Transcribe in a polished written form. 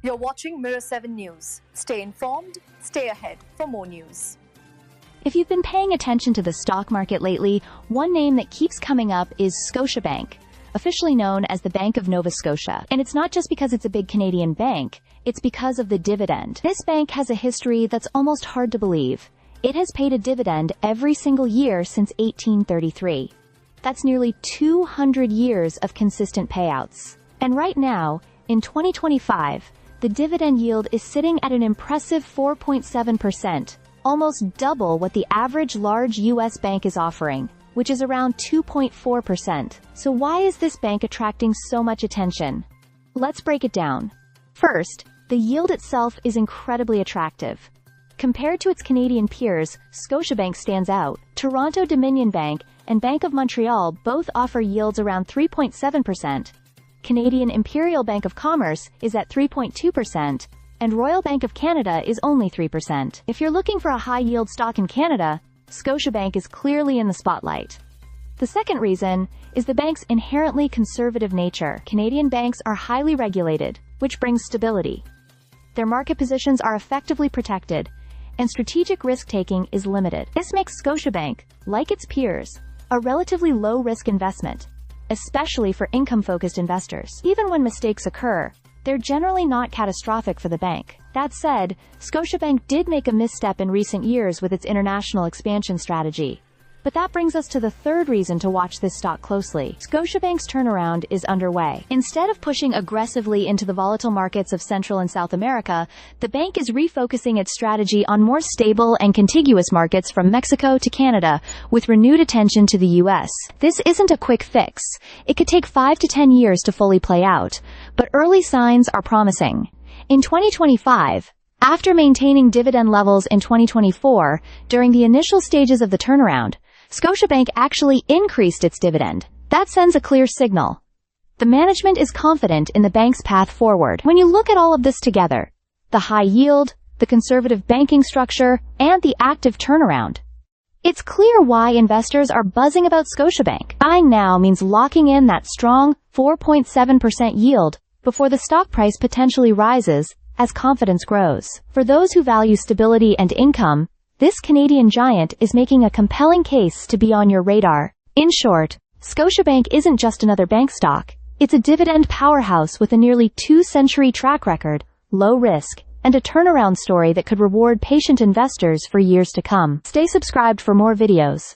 You're watching Mirror 7 News. Stay informed, stay ahead for more news. If you've been paying attention to the stock market lately, one name that keeps coming up is Scotiabank, officially known as the Bank of Nova Scotia. And it's not just because it's a big Canadian bank, it's because of the dividend. This bank has a history that's almost hard to believe. It has paid a dividend every single year since 1833. That's nearly 200 years of consistent payouts. And right now, in 2025, the dividend yield is sitting at an impressive 4.7%, almost double what the average large U.S. bank is offering, which is around 2.4%. So why is this bank attracting so much attention? Let's break it down. First, the yield itself is incredibly attractive. Compared to its Canadian peers, Scotiabank stands out. Toronto Dominion Bank and Bank of Montreal both offer yields around 3.7%. Canadian Imperial Bank of Commerce is at 3.2%, and Royal Bank of Canada is only 3%. If you're looking for a high-yield stock in Canada, Scotiabank is clearly in the spotlight. The second reason is the bank's inherently conservative nature. Canadian banks are highly regulated, which brings stability. Their market positions are effectively protected, and strategic risk-taking is limited. This makes Scotiabank, like its peers, a relatively low-risk investment, especially for income-focused investors. Even when mistakes occur, they're generally not catastrophic for the bank. That said, Scotiabank did make a misstep in recent years with its international expansion strategy. But that brings us to the third reason to watch this stock closely. Scotiabank's turnaround is underway. Instead of pushing aggressively into the volatile markets of Central and South America, the bank is refocusing its strategy on more stable and contiguous markets from Mexico to Canada, with renewed attention to the U.S. This isn't a quick fix. It could take 5 to 10 years to fully play out, but early signs are promising. In 2025, after maintaining dividend levels in 2024, during the initial stages of the turnaround, Scotiabank actually increased its dividend. That sends a clear signal. The management is confident in the bank's path forward. When you look at all of this together, the high yield, the conservative banking structure, and the active turnaround, it's clear why investors are buzzing about Scotiabank. Buying now means locking in that strong 4.7% yield before the stock price potentially rises as confidence grows. For those who value stability and income, this Canadian giant is making a compelling case to be on your radar. In short, Scotiabank isn't just another bank stock. It's a dividend powerhouse with a nearly 2-century track record, low risk, and a turnaround story that could reward patient investors for years to come. Stay subscribed for more videos.